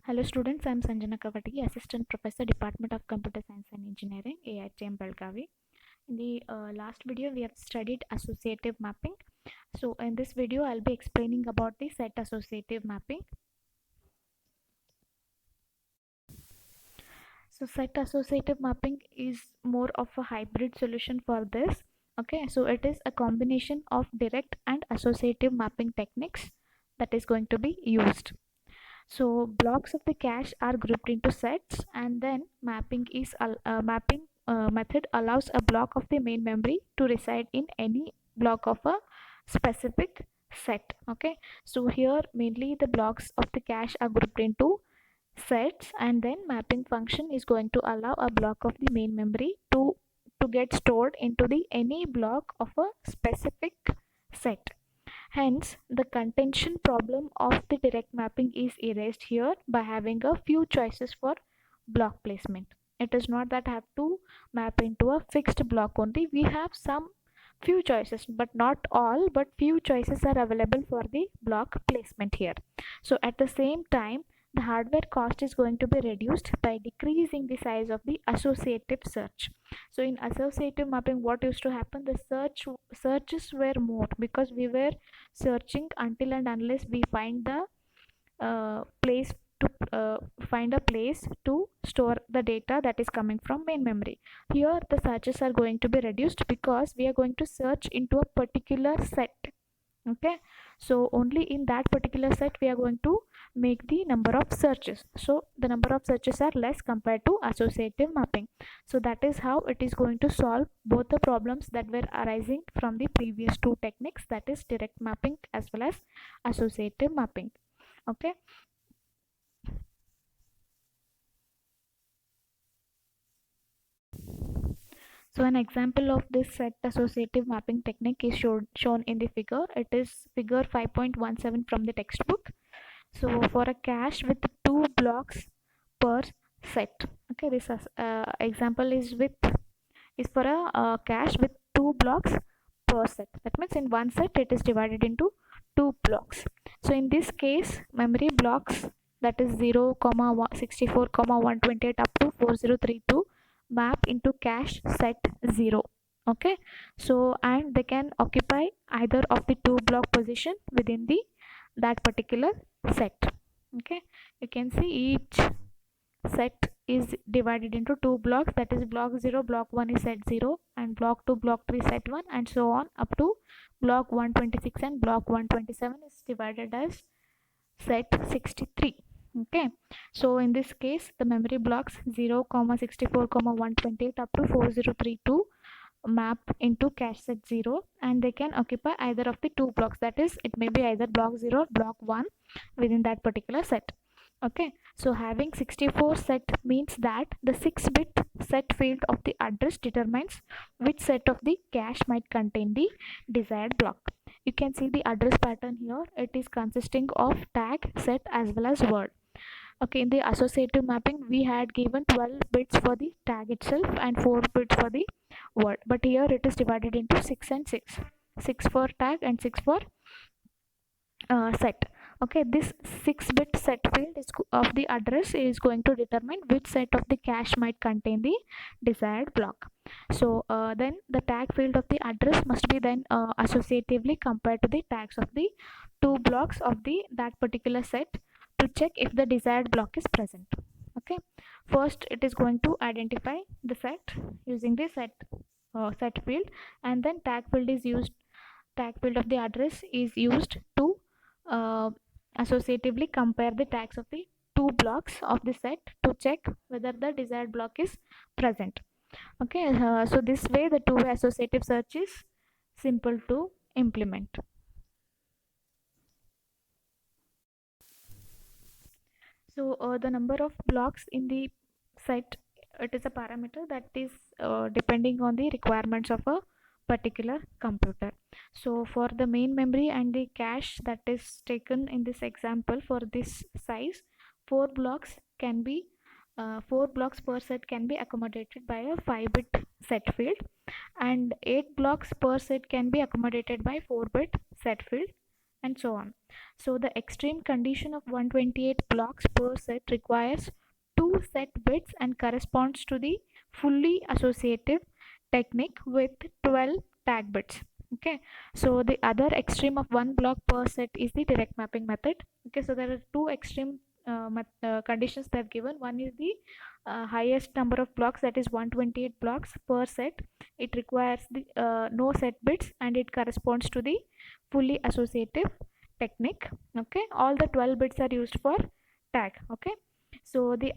Hello students, I am Sanjana Kavati, Assistant Professor, Department of Computer Science and Engineering, AITM Belgavi. In the last video, we have studied associative mapping. So in this video, I'll be explaining about the set associative mapping. So set associative mapping is more of a hybrid solution for this. Okay, so it is a combination of direct and associative mapping techniques that is going to be used. So blocks of the cache are grouped into sets, and then mapping method allows a block of the main memory to reside in any block of a specific set. Okay, so here mainly the blocks of the cache are grouped into sets, and then mapping function is going to allow a block of the main memory to get stored into the any block of a specific set. Hence, the contention problem of the direct mapping is erased here by having a few choices for block placement. It is not that I have to map into a fixed block only. We have some few choices, but not all, but few choices are available for the block placement here. So at the same time, the hardware cost is going to be reduced by decreasing the size of the associative search. So in associative mapping, what used to happen, the searches were more because we were searching until and unless we find the place to find a place to store the data that is coming from main memory. Here the searches are going to be reduced because we are going to search into a particular set. Okay, so only in that particular set we are going to make the number of searches. So the number of searches are less compared to associative mapping. So that is how it is going to solve both the problems that were arising from the previous two techniques, that is direct mapping as well as associative mapping. Okay, so an example of this set associative mapping technique is shown in the figure. It is figure 5.17 from the textbook. So for a cache with two blocks per set. Okay, this example is for a cache with two blocks per set. That means in one set it is divided into two blocks. So in this case, memory blocks, that is 0, 64, 128 up to 4032 map into cache set 0. Okay, so and they can occupy either of the two block position within the that particular set. Okay, you can see each set is divided into two blocks, that is block 0, block 1 is set 0, and block 2, block 3 set 1, and so on up to block 126, and block 127 is divided as set 63. Okay, so in this case the memory blocks 0, 64, 128 up to 4032 map into cache set 0, and they can occupy either of the two blocks, that is it may be either block 0 or block 1 within that particular set. Okay, so having 64 set means that the 6-bit set field of the address determines which set of the cache might contain the desired block. You can see the address pattern here. It is consisting of tag, set as well as word. Okay, in the associative mapping we had given 12 bits for the tag itself and 4 bits for the word, but here it is divided into 6 and 6 for tag and 6 for set. Okay, this 6-bit set field of the address is going to determine which set of the cache might contain the desired block. So then the tag field of the address must be then associatively compared to the tags of the two blocks of the that particular set to check if the desired block is present. Okay, first it is going to identify the set using the set field, and then tag field of the address is used to uh, associatively compare the tags of the two blocks of the set to check whether the desired block is present. Okay, so this way the two-way associative search is simple to implement. So the number of blocks in the set, it is a parameter that is depending on the requirements of a particular computer. So for the main memory and the cache that is taken in this example, for this size, 4 blocks can be 4 blocks per set can be accommodated by a 5-bit set field, and 8 blocks per set can be accommodated by 4-bit set field, and so on. So the extreme condition of 128 blocks per set requires 2 set bits and corresponds to the fully associative technique with 12 tag bits. Okay, so the other extreme of 1 block per set is the direct mapping method. Okay, so there are two extreme conditions that are given. One is the highest number of blocks, that is 128 blocks per set. It requires the no set bits and it corresponds to the fully associative technique. Okay, all the 12 bits are used for tag. Okay, so the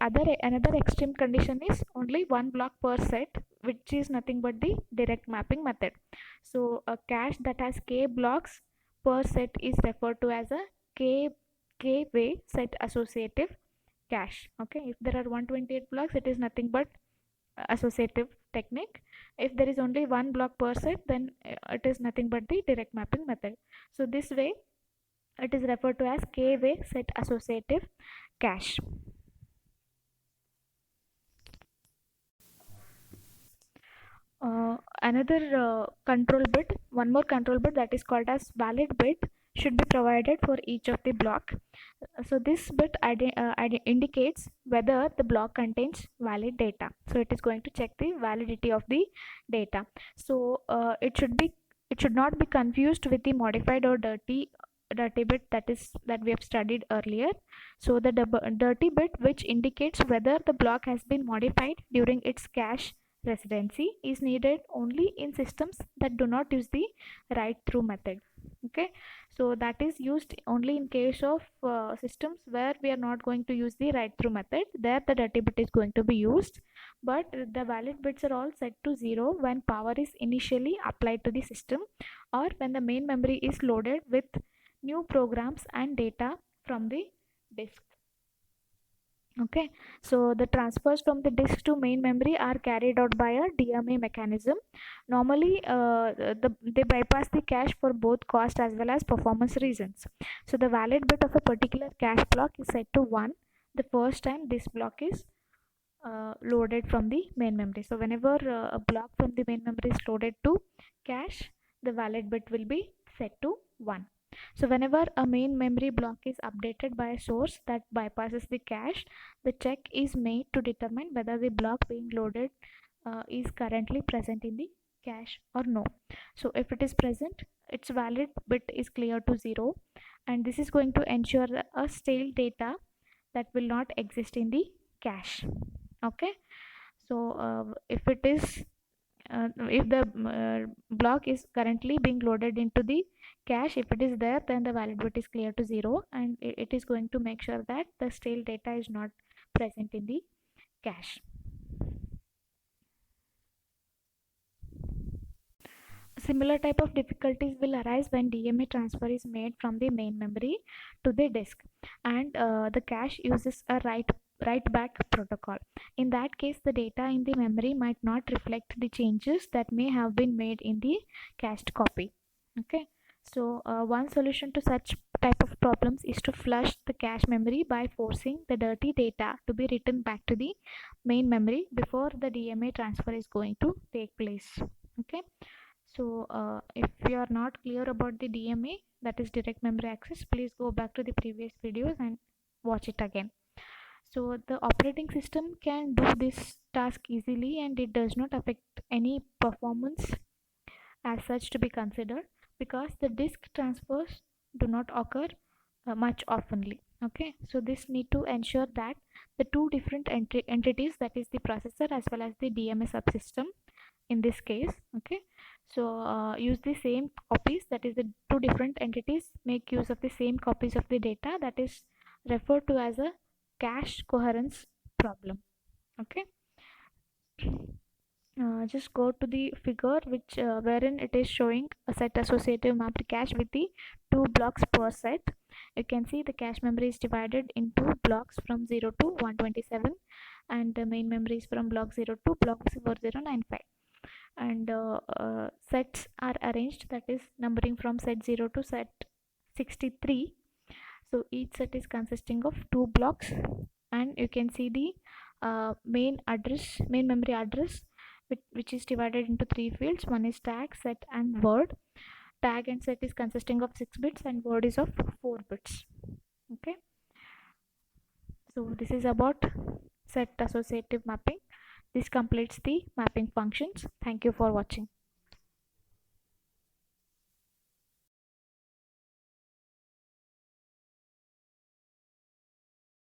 another extreme condition is only 1 block per set, which is nothing but the direct mapping method. So a cache that has k blocks per set is referred to as a k way set associative cache. Okay, if there are 128 blocks, it is nothing but associative technique. If there is only 1 block per set, then it is nothing but the direct mapping method. So this way it is referred to as k way set associative cache. Another control bit, one more control bit, that is called as valid bit, should be provided for each of the block. So this bit indicates whether the block contains valid data. So it is going to check the validity of the data. So it should not be confused with the modified or dirty bit that we have studied earlier. So the dirty bit, which indicates whether the block has been modified during its cache residency, is needed only in systems that do not use the write through method. Okay, so that is used only in case of systems where we are not going to use the write through method. There the dirty bit is going to be used, but the valid bits are all set to 0 when power is initially applied to the system, or when the main memory is loaded with new programs and data from the disk. Okay, so the transfers from the disk to main memory are carried out by a DMA mechanism. Normally they bypass the cache for both cost as well as performance reasons. So the valid bit of a particular cache block is set to 1 the first time this block is loaded from the main memory. So whenever a block from the main memory is loaded to cache, the valid bit will be set to 1. So whenever a main memory block is updated by a source that bypasses the cache, the check is made to determine whether the block being loaded is currently present in the cache or no. So if it is present, its valid bit is clear to 0, and this is going to ensure a stale data that will not exist in the cache. Okay, so if the block is currently being loaded into the cache, if it is there, then the valid bit is clear to 0, and it is going to make sure that the stale data is not present in the cache. Similar type of difficulties will arise when DMA transfer is made from the main memory to the disk, and the cache uses a write back protocol. In that case, the data in the memory might not reflect the changes that may have been made in the cached copy. Okay, so one solution to such type of problems is to flush the cache memory by forcing the dirty data to be written back to the main memory before the DMA transfer is going to take place. Okay, so if you are not clear about the DMA, that is direct memory access, please go back to the previous videos and watch it again. So the operating system can do this task easily, and it does not affect any performance as such to be considered, because the disk transfers do not occur much oftenly. Okay, so this need to ensure that the two different entities, that is the processor as well as the DMA subsystem in this case, okay, so use the same copies, that is the two different entities make use of the same copies of the data, that is referred to as a cache coherence problem. Okay, just go to the figure which wherein it is showing a set associative mapped cache with the 2 blocks per set. You can see the cache memory is divided into blocks from 0 to 127, and the main memory is from block 0 to block 4095, and sets are arranged, that is numbering from set 0 to set 63. So each set is consisting of 2 blocks, and you can see the main memory address, which is divided into 3 fields. One is tag, set, and word. tag and set is consisting of 6 bits and word is of 4 bits. Okay, so this is about set associative mapping. This completes the mapping functions. Thank you for watching.